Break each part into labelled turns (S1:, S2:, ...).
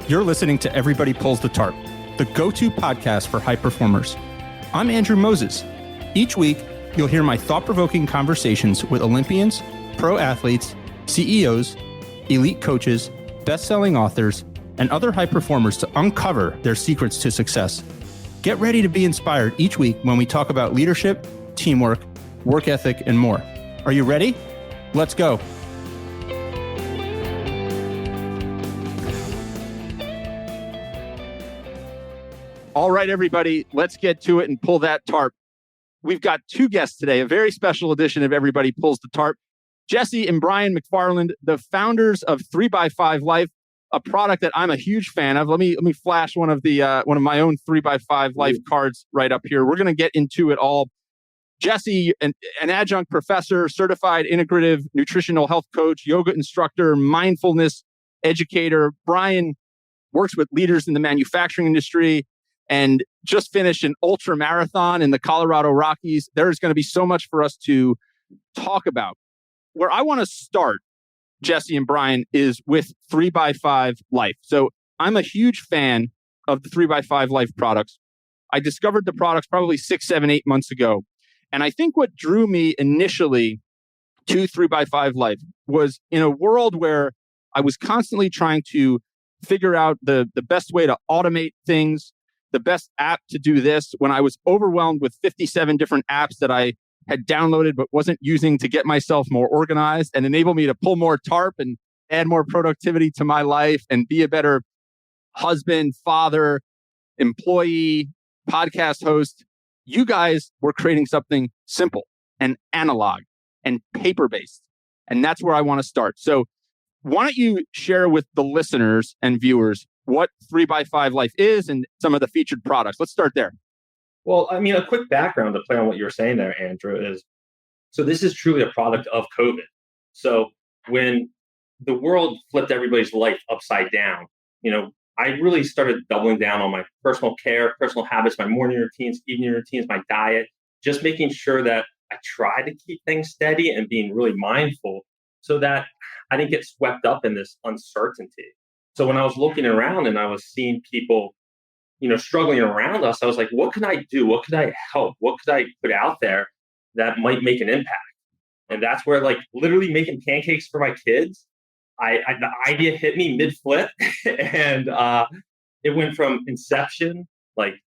S1: You're listening to Everybody Pulls the Tarp, the go-to podcast for high performers. I'm Andrew Moses. Each week, you'll hear my thought-provoking conversations with Olympians, pro athletes, CEOs, elite coaches, best-selling authors, and other high performers to uncover their secrets to success. Get ready to be inspired each week when we talk about leadership, teamwork, work ethic, and more. Are you ready? Let's go. All right, everybody, let's get to it and pull that tarp. We've got two guests today, a very special edition of Everybody Pulls the Tarp. Jessie and Bryan McFarland, the founders of 3x5 Life, a product that I'm a huge fan of. Let me flash one of my own 3x5 Life cards right up here. We're going to get into it all. Jessie, an adjunct professor, certified integrative nutritional health coach, yoga instructor, mindfulness educator. Bryan works with leaders in the manufacturing industry and just finished an ultra marathon in the Colorado Rockies. There's going to be so much for us to talk about. Where I want to start, Jessie and Bryan, is with 3x5 Life. So I'm a huge fan of the 3x5 Life products. I discovered the products probably 6, 7, 8 months ago. And I think what drew me initially to 3x5 Life was in a world where I was constantly trying to figure out the best way to automate things, the best app to do this, when I was overwhelmed with 57 different apps that I had downloaded but wasn't using to get myself more organized and enable me to pull more tarp and add more productivity to my life and be a better husband, father, employee, podcast host. You guys were creating something simple and analog and paper-based. And that's where I want to start. So why don't you share with the listeners and viewers what 3x5 Life is and some of the featured products? Let's start there.
S2: Well, I mean, a quick background to play on what you were saying there, Andrew, is so this is truly a product of COVID. So when the world flipped everybody's life upside down, I really started doubling down on my personal care, personal habits, my morning routines, evening routines, my diet, just making sure that I try to keep things steady and being really mindful so that I didn't get swept up in this uncertainty. So when I was looking around and I was seeing people, struggling around us, I was like, what can I do? What could I help? What could I put out there that might make an impact? And that's where, literally making pancakes for my kids, the idea hit me mid-flip, and it went from inception,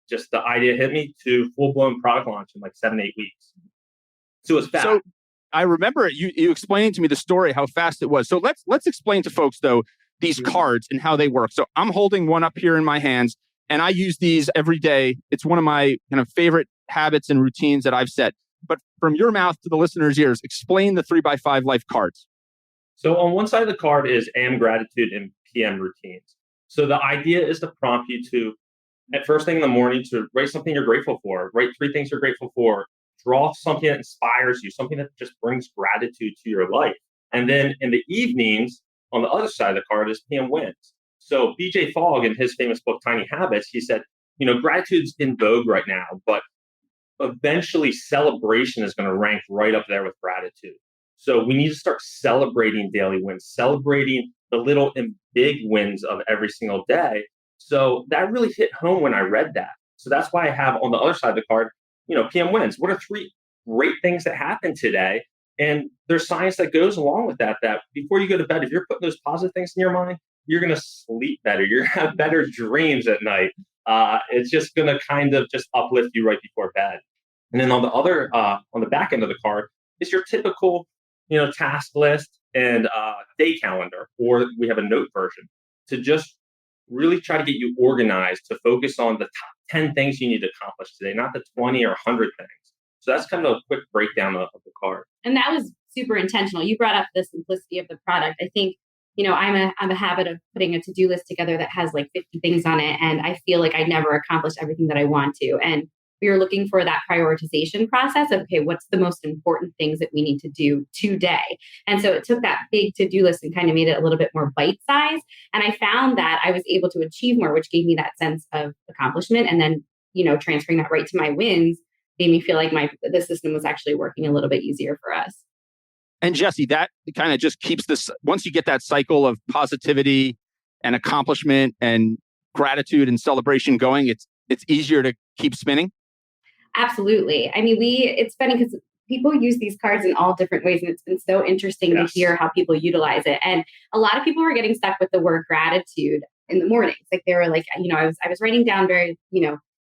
S2: just the idea hit me, to full-blown product launch in 7, 8 weeks. So it's fast.
S1: So I remember you explaining to me the story, how fast it was. So let's explain to folks, though, these cards and how they work. So I'm holding one up here in my hands, and I use these every day. It's one of my kind of favorite habits and routines that I've set. But from your mouth to the listeners' ears, explain the 3x5 Life cards.
S2: So on one side of the card is AM gratitude and PM routines. So the idea is to prompt you to, at first thing in the morning, to write something you're grateful for. Write 3 things you're grateful for. Draw something that inspires you, something that just brings gratitude to your life. And then in the evenings, on the other side of the card is PM wins. So BJ Fogg, in his famous book, Tiny Habits, he said, gratitude's in vogue right now, but eventually celebration is going to rank right up there with gratitude. So we need to start celebrating daily wins, celebrating the little and big wins of every single day. So that really hit home when I read that. So that's why I have on the other side of the card, PM wins. What are 3 great things that happened today? And there's science that goes along with that before you go to bed, if you're putting those positive things in your mind, you're going to sleep better. You're going to have better dreams at night. It's just going to kind of just uplift you right before bed. And then on the back end of the card is your typical, task list and day calendar, or we have a note version to just really try to get you organized to focus on the top 10 things you need to accomplish today, not the 20 or 100 things. So that's kind of a quick breakdown of the card.
S3: And that was super intentional. You brought up the simplicity of the product. I think, I'm a habit of putting a to-do list together that has 50 things on it. And I feel like I never accomplish everything that I want to. And we were looking for that prioritization process of, okay, what's the most important things that we need to do today? And so it took that big to-do list and kind of made it a little bit more bite-sized. And I found that I was able to achieve more, which gave me that sense of accomplishment. And then, transferring that right to my wins made me feel like the system was actually working a little bit easier for us.
S1: And Jessie, that kind of just keeps this, once you get that cycle of positivity and accomplishment and gratitude and celebration going, it's easier to keep spinning?
S3: Absolutely. I mean, it's funny because people use these cards in all different ways, and it's been so interesting to hear how people utilize it. And a lot of people were getting stuck with the word gratitude in the mornings. Like they were like, I was writing down very,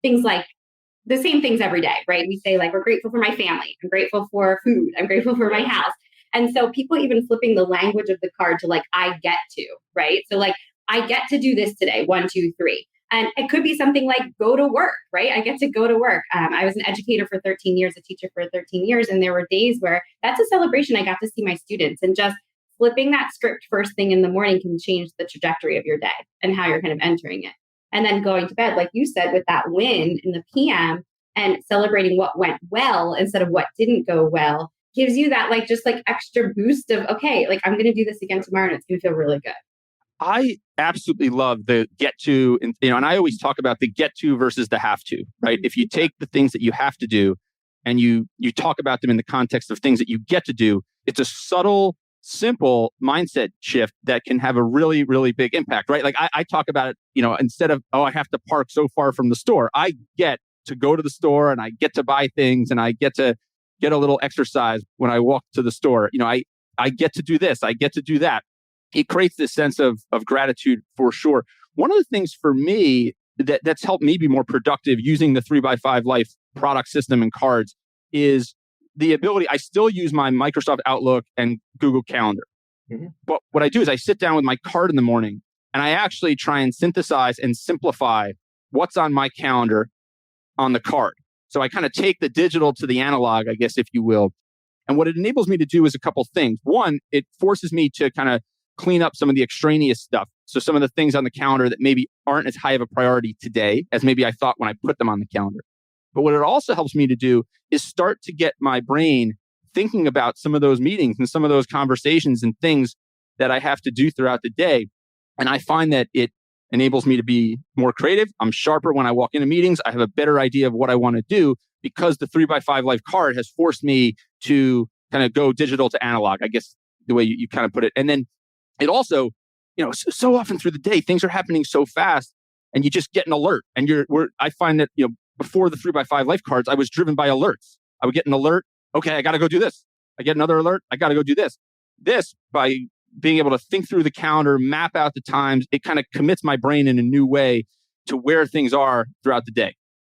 S3: things like the same things every day, right? We say like, we're grateful for my family. I'm grateful for food. I'm grateful for my house. And so people even flipping the language of the card to like, I get to, right? So like, I get to do this today, 1, 2, 3. And it could be something like go to work, right? I get to go to work. I was an educator for 13 years, a teacher for 13 years. And there were days where that's a celebration. I got to see my students, and just flipping that script first thing in the morning can change the trajectory of your day and how you're kind of entering it. And then going to bed, like you said, with that win in the PM and celebrating what went well instead of what didn't go well gives you that just extra boost of, okay, like I'm going to do this again tomorrow and it's going to feel really good.
S1: I absolutely love the get to, and I always talk about the get to versus the have to, right? If you take the things that you have to do and you talk about them in the context of things that you get to do, it's a subtle, simple mindset shift that can have a really, really big impact, right? Like I talk about it, instead of, I have to park so far from the store, I get to go to the store and I get to buy things and I get to get a little exercise when I walk to the store. I get to do this, I get to do that. It creates this sense of gratitude for sure. One of the things for me that's helped me be more productive using the 3x5 Life product system and cards is the ability. I still use my Microsoft Outlook and Google Calendar. Mm-hmm. But what I do is I sit down with my card in the morning and I actually try and synthesize and simplify what's on my calendar on the card. So I kind of take the digital to the analog, I guess, if you will. And what it enables me to do is a couple things. One, it forces me to kind of clean up some of the extraneous stuff. So some of the things on the calendar that maybe aren't as high of a priority today as maybe I thought when I put them on the calendar. But what it also helps me to do is start to get my brain thinking about some of those meetings and some of those conversations and things that I have to do throughout the day. And I find that it enables me to be more creative. I'm sharper when I walk into meetings. I have a better idea of what I want to do because the 3x5 Life card has forced me to kind of go digital to analog, I guess the way you kind of put it. And then it also, so often through the day, things are happening so fast and you just get an alert. And I find that, before the 3x5 Life cards, I was driven by alerts. I would get an alert. Okay, I got to go do this. I get another alert. I got to go do this. This, by being able to think through the calendar, map out the times, it kind of commits my brain in a new way to where things are throughout the day.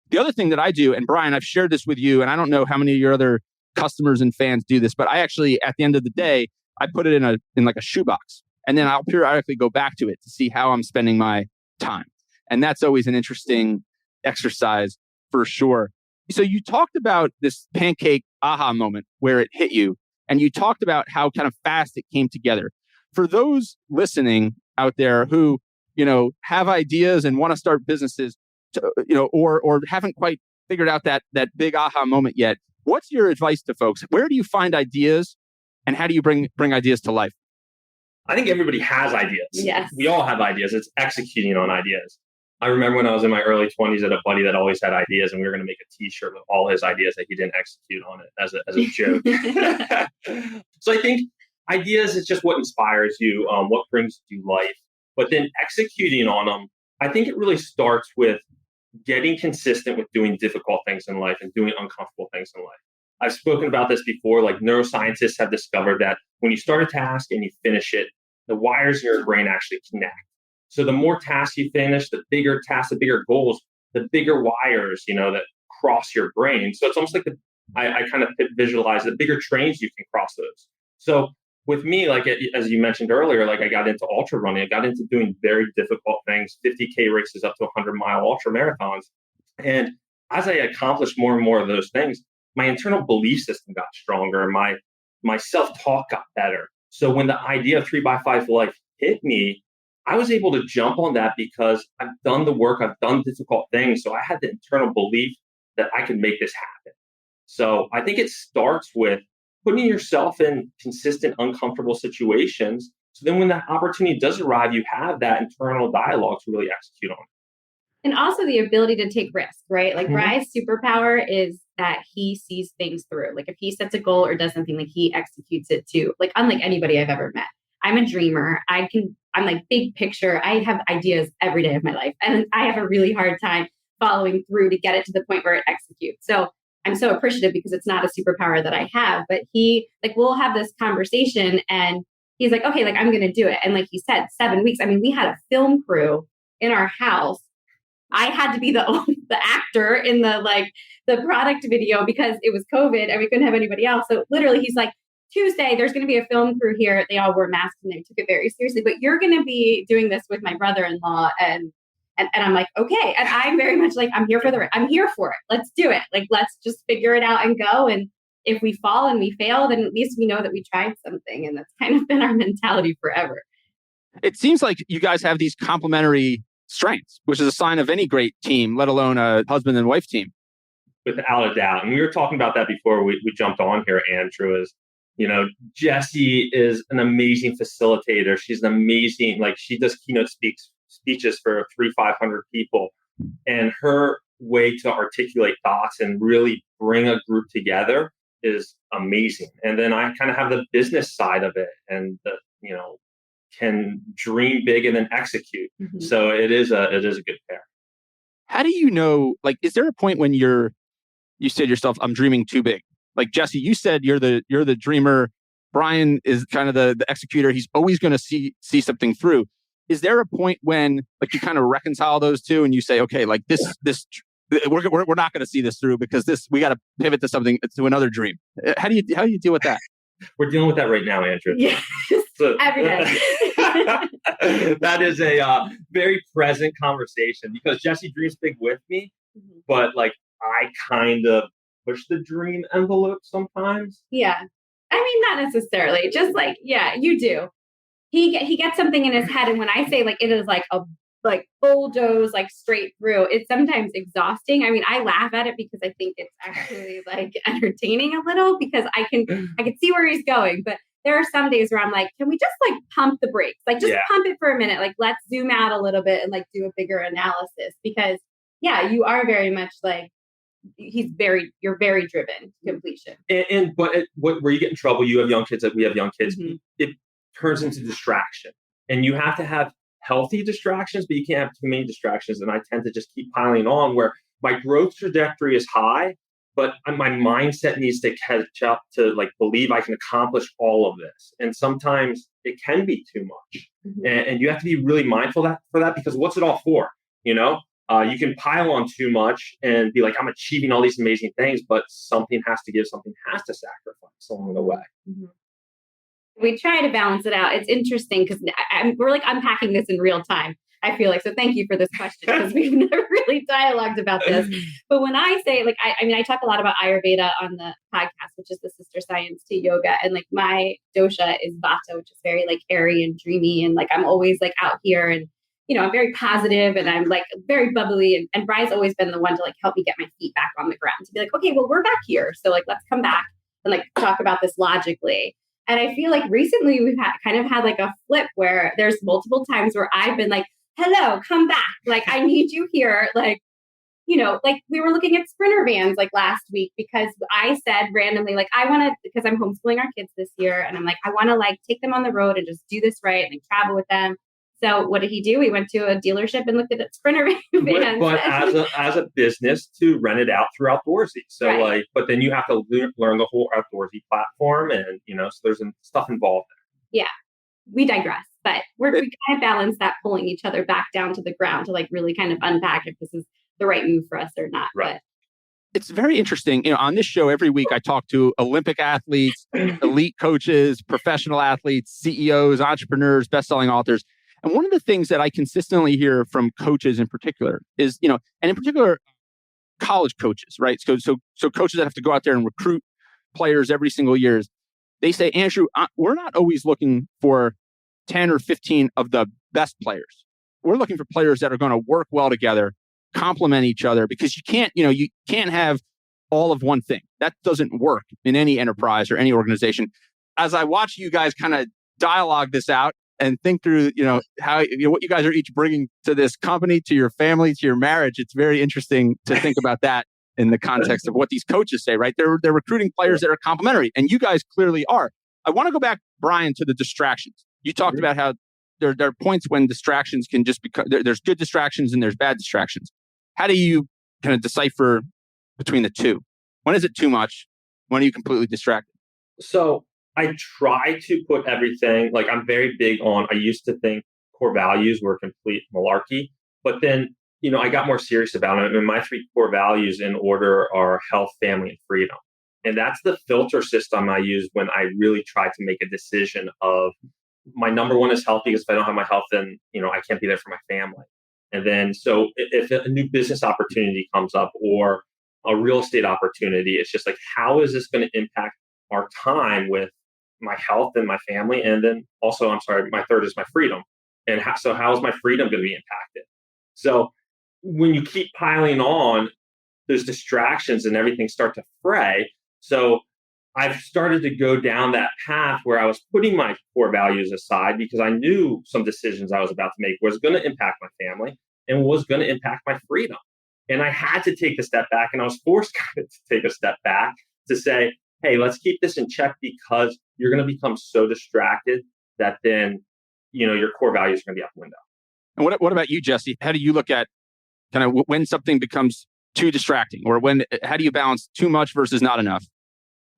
S1: The other thing that I do, and Brian, I've shared this with you, and I don't know how many of your other customers and fans do this, but I actually, at the end of the day, I put it in like a shoebox. And then I'll periodically go back to it to see how I'm spending my time. And that's always an interesting exercise for sure. So you talked about this pancake aha moment where it hit you. And you talked about how kind of fast it came together. For those listening out there who, have ideas and want to start businesses, or haven't quite figured out that big aha moment yet, what's your advice to folks? Where do you find ideas and how do you bring ideas to life?
S2: I think everybody has ideas.
S3: Yes.
S2: We all have ideas. It's executing on ideas. I remember when I was in my early 20s, I had a buddy that always had ideas, and we were going to make a T-shirt with all his ideas that he didn't execute on it as a joke. So I think ideas is just what inspires you, what brings you life. But then executing on them, I think it really starts with getting consistent with doing difficult things in life and doing uncomfortable things in life. I've spoken about this before. Like neuroscientists have discovered that when you start a task and you finish it, the wires in your brain actually connect. So the more tasks you finish, the bigger tasks, the bigger goals, the bigger wires, that cross your brain. So it's almost like I kind of visualize the bigger trains you can cross those. So with me, like as you mentioned earlier, like I got into ultra running. I got into doing very difficult things, 50K races up to 100-mile ultra marathons. And as I accomplished more and more of those things, my internal belief system got stronger. My self-talk got better. So when the idea of 3x5 Life hit me, I was able to jump on that because I've done the work, I've done difficult things. So I had the internal belief that I can make this happen. So I think it starts with putting yourself in consistent, uncomfortable situations. So then when that opportunity does arrive, you have that internal dialogue to really execute on it.
S3: And also the ability to take risks, right? Like Brian's superpower is that he sees things through. Like if he sets a goal or does something, like he executes it too. Like unlike anybody I've ever met. I'm a dreamer. I'm like big picture. I have ideas every day of my life. And I have a really hard time following through to get it to the point where it executes. So I'm so appreciative because it's not a superpower that I have, but we'll have this conversation and he's like, okay, like I'm going to do it. And like you said, 7 weeks. I mean, we had a film crew in our house. I had to be the actor in the product video because it was COVID and we couldn't have anybody else. So literally he's like, Tuesday, there's going to be a film crew here. They all wore masks and they took it very seriously, but you're going to be doing this with my brother-in-law. And I'm like, okay. And I'm very much like, I'm here for it. Let's do it. Like, let's just figure it out and go. And if we fall and we fail, then at least we know that we tried something. And that's kind of been our mentality forever.
S1: It seems like you guys have these complementary strengths, which is a sign of any great team, let alone a husband and wife team.
S2: Without a doubt. And we were talking about that before we jumped on here, Andrew, is, Jessie is an amazing facilitator. She's an amazing, she does keynote speeches for 500 people. And her way to articulate thoughts and really bring a group together is amazing. And then I kind of have the business side of it and can dream big and then execute. Mm-hmm. So it is a good pair.
S1: How do you know, is there a point when you say to yourself, I'm dreaming too big? Like Jessie, you said you're the dreamer. Brian is kind of the executor. He's always going to see something through. Is there a point when you kind of reconcile those two and you say, okay, we're not going to see this through because we got to pivot to another dream? How do you deal with that?
S2: We're dealing with that right now, Andrew.
S3: Yes, so, every day.
S2: That is a very present conversation because Jessie dreams big with me, mm-hmm. but I kind of push the dream envelope sometimes.
S3: Yeah. I mean, not necessarily. Just you do. He gets something in his head. And when I say it is a bulldoze straight through, it's sometimes exhausting. I mean, I laugh at it because I think it's actually entertaining a little because I can see where he's going. But there are some days where I'm like, can we just pump the brakes? Pump it for a minute. Let's zoom out a little bit and do a bigger analysis because you are very much you're very driven to completion.
S2: But where you get in trouble, you have young kids, we have young kids, mm-hmm. It turns into distraction. And you have to have healthy distractions, but you can't have too many distractions. And I tend to just keep piling on where my growth trajectory is high, but my mindset needs to catch up to believe I can accomplish all of this. And sometimes it can be too much. Mm-hmm. And you have to be really mindful for that because what's it all for? You can pile on too much and be I'm achieving all these amazing things, but something has to give, something has to sacrifice along the way.
S3: Mm-hmm. We try to balance it out. It's interesting because we're unpacking this in real time. I feel so thank you for this question because we've never really dialogued about this. But when I say I talk a lot about Ayurveda on the podcast, which is the sister science to yoga. And my dosha is Vata, which is very airy and dreamy. And I'm always out here and I'm very positive and I'm very bubbly. And Brian's always been the one to help me get my feet back on the ground to be okay, well, we're back here. So let's come back and talk about this logically. And I feel recently we've had a flip where there's multiple times where I've been hello, come back. I need you here. We were looking at Sprinter vans last week because I said randomly, I want to, because I'm homeschooling our kids this year. And I'm I want to take them on the road and just do this right and travel with them. So what did he do? We went to a dealership and looked at Sprinter vans.
S2: But as a business to rent it out through Outdoorsy. So
S3: right.
S2: But then you have to learn the whole Outdoorsy platform and, so there's stuff involved there.
S3: Yeah, we digress. But we kind of balance that pulling each other back down to the ground to really kind of unpack if this is the right move for us or not.
S2: Right.
S3: But
S1: it's very interesting. On this show, every week I talk to Olympic athletes, elite coaches, professional athletes, CEOs, entrepreneurs, best-selling authors. And one of the things that I consistently hear from coaches in particular is, and in particular, college coaches, right? So coaches that have to go out there and recruit players every single year, they say, Andrew, we're not always looking for 10 or 15 of the best players. We're looking for players that are going to work well together, complement each other, because you can't have all of one thing. That doesn't work in any enterprise or any organization. As I watch you guys kind of dialogue this out, and think through, how what you guys are each bringing to this company, to your family, to your marriage. It's very interesting to think about that in the context of what these coaches say, right? They're recruiting players that are complementary, and you guys clearly are. I want to go back, Brian, to the distractions. You talked about how there are points when distractions can just become, there's good distractions and there's bad distractions. How do you kind of decipher between the two? When is it too much? When are you completely distracted?
S2: So I try to put everything, like I'm very big on, I used to think core values were complete malarkey, but then, I got more serious about it. And my three core values in order are health, family, and freedom. And that's the filter system I use when I really try to make a decision of my number one is health, because if I don't have my health, then, I can't be there for my family. And then, so if a new business opportunity comes up or a real estate opportunity, it's just like, how is this going to impact our time with my health and my family? And then also, my third is my freedom. And how is my freedom going to be impacted? So when you keep piling on, those distractions and everything start to fray. So I've started to go down that path where I was putting my core values aside because I knew some decisions I was about to make was going to impact my family and was going to impact my freedom. And I had to take a step back, and I was forced to take a step back to say, hey, let's keep this in check, because you're going to become so distracted that then, your core values are going to be out the window.
S1: And what about you, Jessie? How do you look at kind of when something becomes too distracting, or how do you balance too much versus not enough?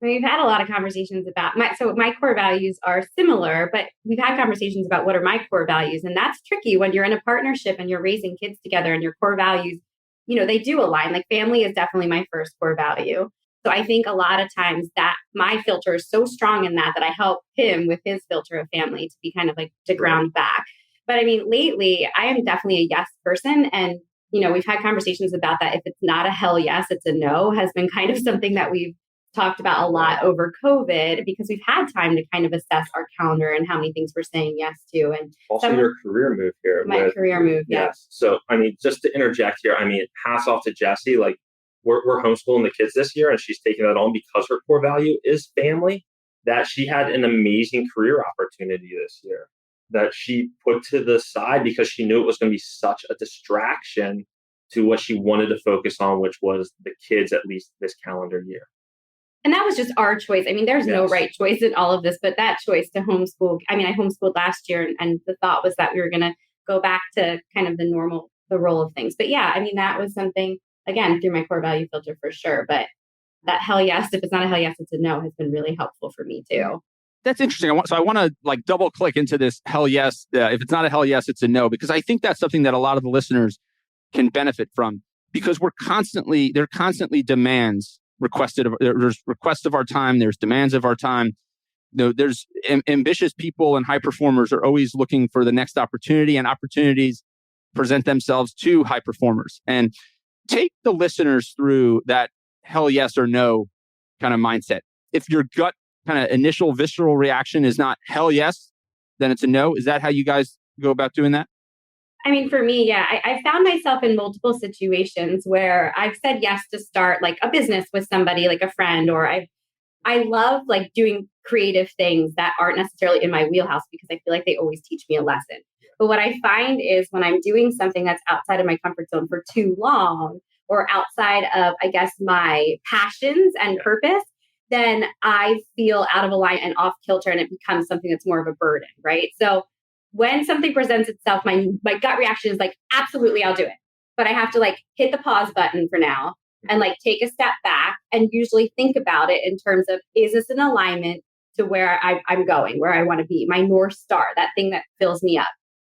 S3: We've had a lot of conversations about my core values are similar, but we've had conversations about what are my core values. And that's tricky when you're in a partnership and you're raising kids together and your core values, they do align. Like family is definitely my first core value. So I think a lot of times that my filter is so strong in that I help him with his filter of family to be kind of like to ground back. But I mean, lately I am definitely a yes person. And, we've had conversations about that. If it's not a hell yes, it's a no, has been kind of something that we've talked about a lot over COVID, because we've had time to kind of assess our calendar and how many things we're saying yes to. And
S2: also your career move here.
S3: Career move, yes.
S2: So, just to interject here, hats off to Jessie. Like we're homeschooling the kids this year, and she's taking that on because her core value is family, that she had an amazing career opportunity this year that she put to the side because she knew it was going to be such a distraction to what she wanted to focus on, which was the kids, at least this calendar year.
S3: And that was just our choice. I mean, there's no right choice in all of this, but that choice to homeschool. I mean, I homeschooled last year, and the thought was that we were going to go back to kind of the role of things. But yeah, I mean, that was something, again, through my core value filter for sure. But that hell yes, if it's not a hell yes, it's a no, has been really helpful for me too.
S1: That's interesting. I want to like double click into this hell yes. If it's not a hell yes, it's a no, because I think that's something that a lot of the listeners can benefit from, because there are constantly demands requested. There's requests of our time. There's demands of our time. There's ambitious people and high performers are always looking for the next opportunity, and opportunities present themselves to high performers. And take the listeners through that hell yes or no kind of mindset. If your gut kind of initial visceral reaction is not hell yes, then it's a no. Is that how you guys go about doing that?
S3: I mean, for me, yeah, I found myself in multiple situations where I've said yes to start like a business with somebody, like a friend, or I love like doing creative things that aren't necessarily in my wheelhouse, because I feel like they always teach me a lesson. But what I find is when I'm doing something that's outside of my comfort zone for too long, or outside of, I guess, my passions and purpose, then I feel out of alignment and off kilter, and it becomes something that's more of a burden, right? So when something presents itself, my gut reaction is like, absolutely, I'll do it. But I have to like hit the pause button for now and like take a step back and usually think about it in terms of, is this in alignment to where I'm going, where I want to be, my North Star, that thing that fills me up.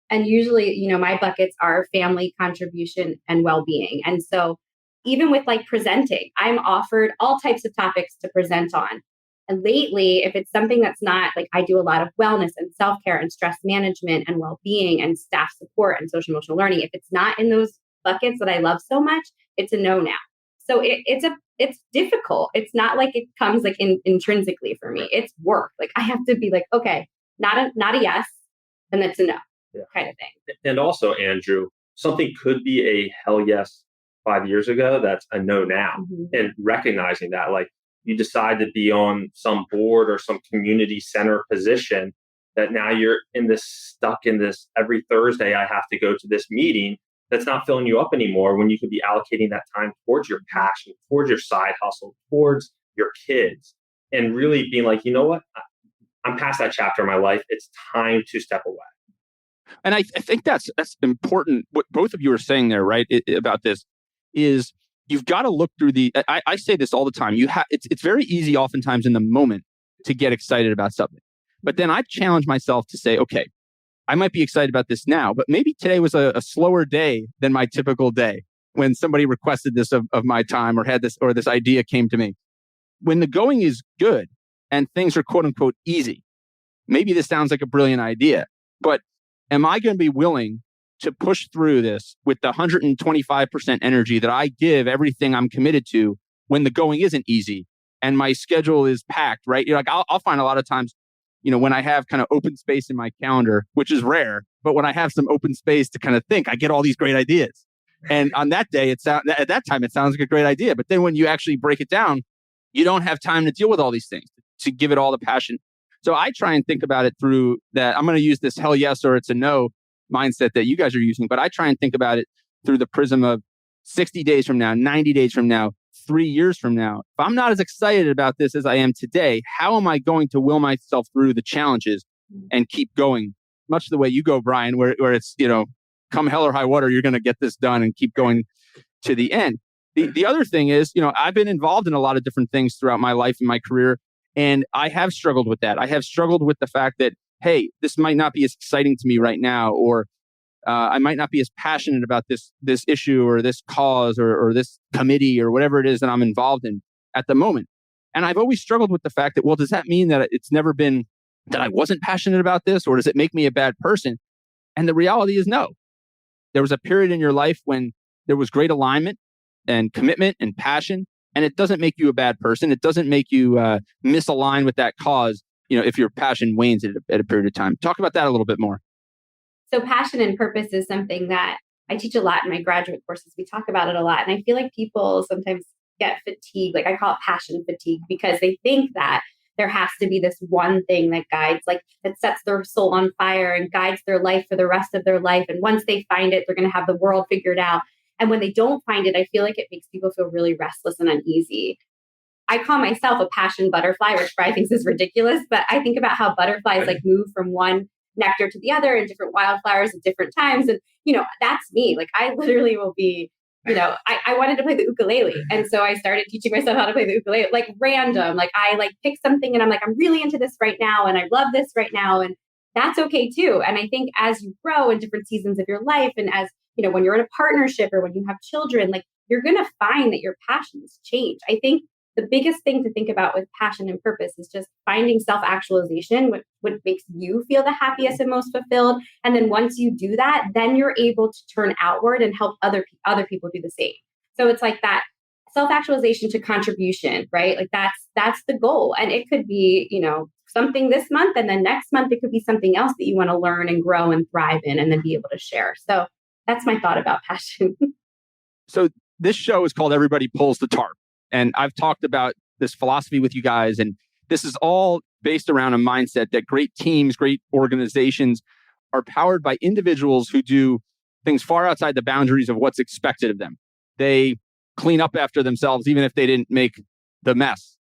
S3: And usually, my buckets are family, contribution, and well-being. And so even with like presenting, I'm offered all types of topics to present on. And lately, if it's something that's not like, I do a lot of wellness and self-care and stress management and well-being and staff support and social emotional learning. If it's not in those buckets that I love so much, it's a no now. So it's difficult. It's not like it comes like intrinsically for me. It's work. Like I have to be like, okay, not a yes, and that's a no kind of thing.
S2: And also, Andrew, something could be a hell yes 5 years ago. That's a no now. Mm-hmm. And recognizing that, like, you decide to be on some board or some community center position, that now you're stuck in this every Thursday, I have to go to this meeting that's not filling you up anymore, when you could be allocating that time towards your passion, towards your side hustle, towards your kids, and really being like, you know what, I'm past that chapter in my life. It's time to step away.
S1: And I think that's important. What both of you are saying there, right, about this is you've got to look through I say this all the time. It's very easy oftentimes in the moment to get excited about something. But then I challenge myself to say, okay, I might be excited about this now, but maybe today was a slower day than my typical day when somebody requested this of my time or had this, or this idea came to me. When the going is good and things are quote unquote easy, maybe this sounds like a brilliant idea, but am I going to be willing to push through this with the 125% energy that I give everything I'm committed to when the going isn't easy and my schedule is packed, right? Like I'll find a lot of times, when I have kind of open space in my calendar, which is rare, but when I have some open space to kind of think, I get all these great ideas. And on that day, at that time, it sounds like a great idea. But then when you actually break it down, you don't have time to deal with all these things, to give it all the passion. So I try and think about it through that. I'm going to use this hell yes or it's a no mindset that you guys are using, but I try and think about it through the prism of 60 days from now, 90 days from now, 3 years from now. If I'm not as excited about this as I am today, how am I going to will myself through the challenges and keep going? Much the way you go, Bryan, where it's, come hell or high water, you're going to get this done and keep going to the end. The other thing is, I've been involved in a lot of different things throughout my life and my career, and I have struggled with that. I have struggled with the fact that, hey, this might not be as exciting to me right now, or I might not be as passionate about this issue or this cause or this committee or whatever it is that I'm involved in at the moment. And I've always struggled with the fact that, well, does that mean that it's never been that I wasn't passionate about this, or does it make me a bad person? And the reality is no. There was a period in your life when there was great alignment and commitment and passion, and it doesn't make you a bad person. It doesn't make you misalign with that cause, if your passion wanes at a period of time. Talk about that a little bit more.
S3: So passion and purpose is something that I teach a lot in my graduate courses. We talk about it a lot. And I feel like people sometimes get fatigued. Like I call it passion fatigue, because they think that there has to be this one thing that guides, like that sets their soul on fire and guides their life for the rest of their life. And once they find it, they're going to have the world figured out. And when they don't find it, I feel like it makes people feel really restless and uneasy. I call myself a passion butterfly, which Bryan thinks is ridiculous, but I think about how butterflies like move from one nectar to the other and different wildflowers at different times. And, that's me. Like I literally will be, I wanted to play the ukulele. And so I started teaching myself how to play the ukulele, like random. Like I pick something and I'm like, I'm really into this right now. And I love this right now. And that's okay too. And I think as you grow in different seasons of your life, and as, when you're in a partnership or when you have children, like you're going to find that your passions change. I think the biggest thing to think about with passion and purpose is just finding self-actualization, what makes you feel the happiest and most fulfilled. And then once you do that, then you're able to turn outward and help other people do the same. So it's like that self-actualization to contribution, right? Like that's the goal. And it could be, something this month, and then next month it could be something else that you want to learn and grow and thrive in and then be able to share. So that's my thought about passion.
S1: So this show is called Everybody Pulls the Tarp. And I've talked about this philosophy with you guys, and this is all based around a mindset that great teams, great organizations are powered by individuals who do things far outside the boundaries of what's expected of them. They clean up after themselves, even if they didn't make the mess.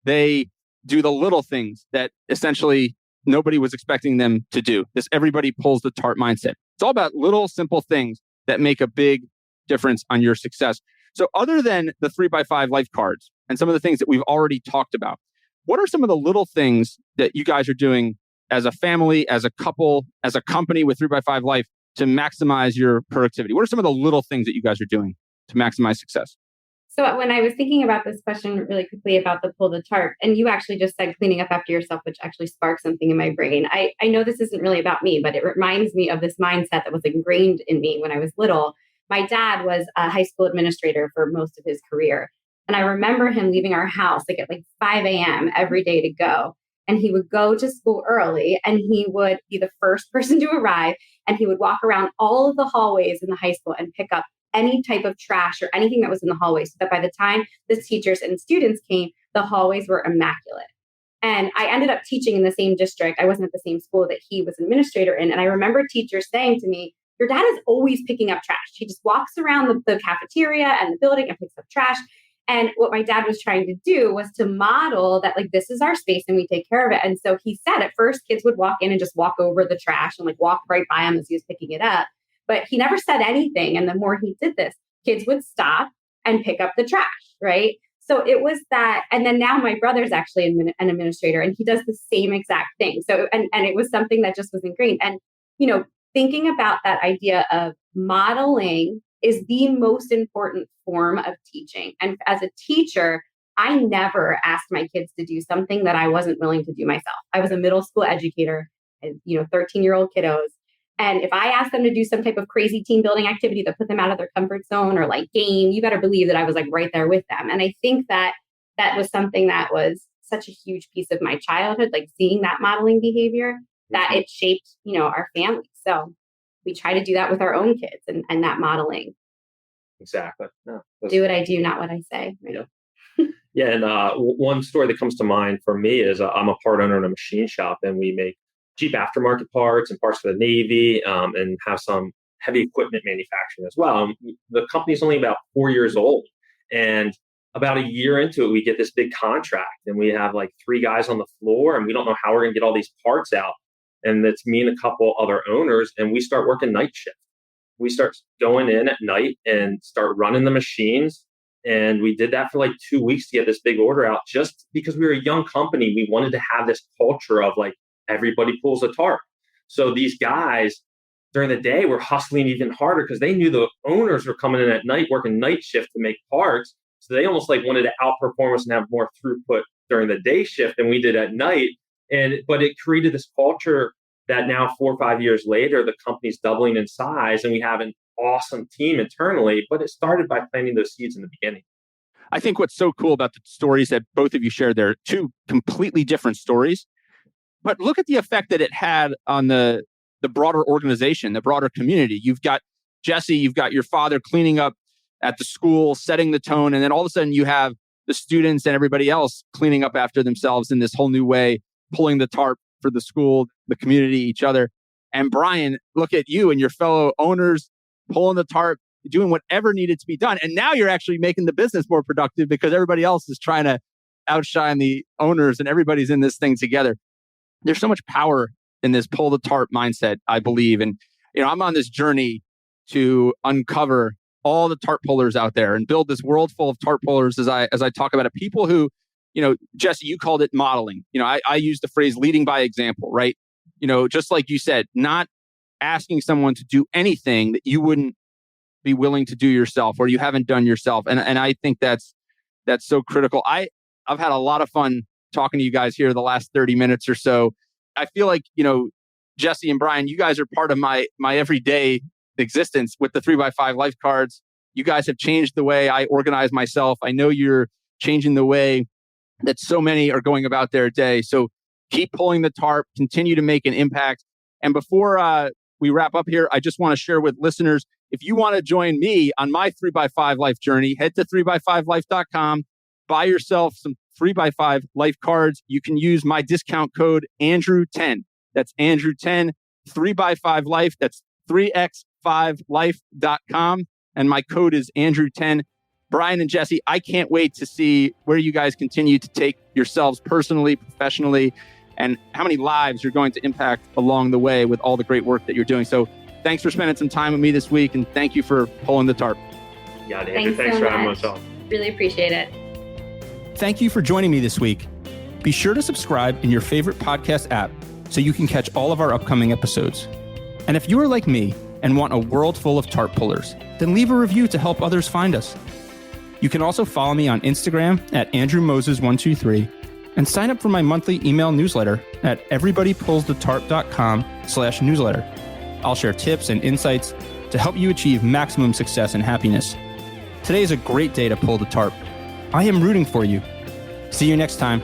S1: They do the little things that essentially nobody was expecting them to do. This everybody pulls the tarp mindset. It's all about little, simple things that make a big difference on your success. So other than the 3x5 life cards and some of the things that we've already talked about, what are some of the little things that you guys are doing as a family, as a couple, as a company with 3x5 life to maximize your productivity? What are some of the little things that you guys are doing to maximize success?
S3: So when I was thinking about this question really quickly about the pull the tarp, and you actually just said cleaning up after yourself, which actually sparked something in my brain. I know this isn't really about me, but it reminds me of this mindset that was ingrained in me when I was little. My dad was a high school administrator for most of his career. And I remember him leaving our house at 5 a.m. every day to go. And he would go to school early and he would be the first person to arrive. And he would walk around all of the hallways in the high school and pick up any type of trash or anything that was in the hallway, so that by the time the teachers and students came, the hallways were immaculate. And I ended up teaching in the same district. I wasn't at the same school that he was an administrator in. And I remember teachers saying to me, your dad is always picking up trash. He just walks around the cafeteria and the building and picks up trash. And what my dad was trying to do was to model that, like, this is our space and we take care of it. And so he said at first kids would walk in and just walk over the trash and like walk right by him as he was picking it up. But he never said anything. And the more he did this, kids would stop and pick up the trash, right? So it was that. And then now my brother's actually an administrator and he does the same exact thing. So, and it was something that just was ingrained. And, thinking about that idea of modeling is the most important form of teaching. And as a teacher, I never asked my kids to do something that I wasn't willing to do myself. I was a middle school educator, 13-year-old kiddos. And if I asked them to do some type of crazy team building activity that put them out of their comfort zone or like game, you better believe that I was like right there with them. And I think that was something that was such a huge piece of my childhood, like seeing that modeling behavior, that it shaped, our family. So we try to do that with our own kids and that modeling.
S2: Exactly. No,
S3: do what I do, not what I say. Right?
S2: Yeah. Yeah. And one story that comes to mind for me is I'm a part owner in a machine shop, and we make Jeep aftermarket parts and parts for the Navy, and have some heavy equipment manufacturing as well. The company's only about 4 years old. And about a year into it, we get this big contract, and we have like 3 guys on the floor, and we don't know how we're going to get all these parts out. And it's me and a couple other owners, and we start working night shift. We start going in at night and start running the machines. And we did that for like 2 weeks to get this big order out, just because we were a young company. We wanted to have this culture of like, everybody pulls a tarp. So these guys during the day were hustling even harder because they knew the owners were coming in at night, working night shift to make parts. So they almost like wanted to outperform us and have more throughput during the day shift than we did at night. But it created this culture that now 4 or 5 years later, the company's doubling in size and we have an awesome team internally, but it started by planting those seeds in the beginning.
S1: I think what's so cool about the stories that both of you shared there, 2 completely different stories, but look at the effect that it had on the broader organization, the broader community. You've got Jessie, you've got your father cleaning up at the school, setting the tone, and then all of a sudden you have the students and everybody else cleaning up after themselves in this whole new way, pulling the tarp for the school, the community, each other. And Bryan, look at you and your fellow owners pulling the tarp, doing whatever needed to be done. And now you're actually making the business more productive because everybody else is trying to outshine the owners and everybody's in this thing together. There's so much power in this pull the tarp mindset, I believe. And, I'm on this journey to uncover all the tarp pullers out there and build this world full of tarp pullers as I talk about it. People who, Jessie, you called it modeling. I use the phrase leading by example, right? Just like you said, not asking someone to do anything that you wouldn't be willing to do yourself or you haven't done yourself. And I think that's so critical. I've had a lot of fun talking to you guys here the last 30 minutes or so. I feel like, Jessie and Bryan, you guys are part of my everyday existence with the 3x5 life cards. You guys have changed the way I organize myself. I know you're changing the way that so many are going about their day. So keep pulling the tarp, continue to make an impact. And before we wrap up here, I just want to share with listeners, if you want to join me on my 3x5 life journey, head to 3x5life.com, buy yourself some 3x5 life cards. You can use my discount code Andrew10. That's Andrew10, 3x5 life. That's 3x5life.com. And my code is Andrew10. Bryan and Jessie, I can't wait to see where you guys continue to take yourselves personally, professionally, and how many lives you're going to impact along the way with all the great work that you're doing. So thanks for spending some time with me this week, and thank you for pulling the tarp.
S2: Yeah, Andrew, thanks for having us on.
S3: Really appreciate it.
S1: Thank you for joining me this week. Be sure to subscribe in your favorite podcast app so you can catch all of our upcoming episodes. And if you are like me and want a world full of tarp pullers, then leave a review to help others find us. You can also follow me on Instagram at AndrewMoses123 and sign up for my monthly email newsletter at everybodypullsthetarp.com/newsletter. I'll share tips and insights to help you achieve maximum success and happiness. Today is a great day to pull the tarp. I am rooting for you. See you next time.